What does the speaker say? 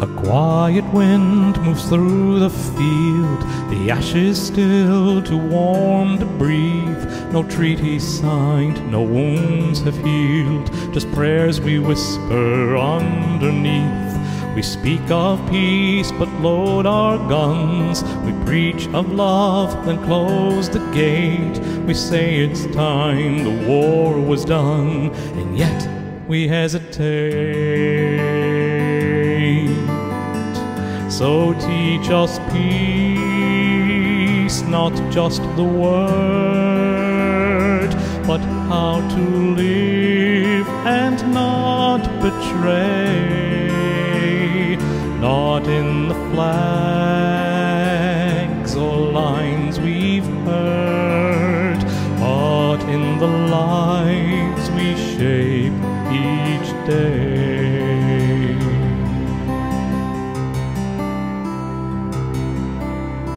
A quiet wind moves through the field, the ashes still too warm to breathe. No treaty signed, no wounds have healed, just prayers we whisper underneath. We speak of peace but load our guns. We preach of love then close the gate. We say it's time the war was done, and yet we hesitate. So teach us peace, not just the word, but how to live and not betray. Not in the flags or lines we've heard, but in the lives we shape each day.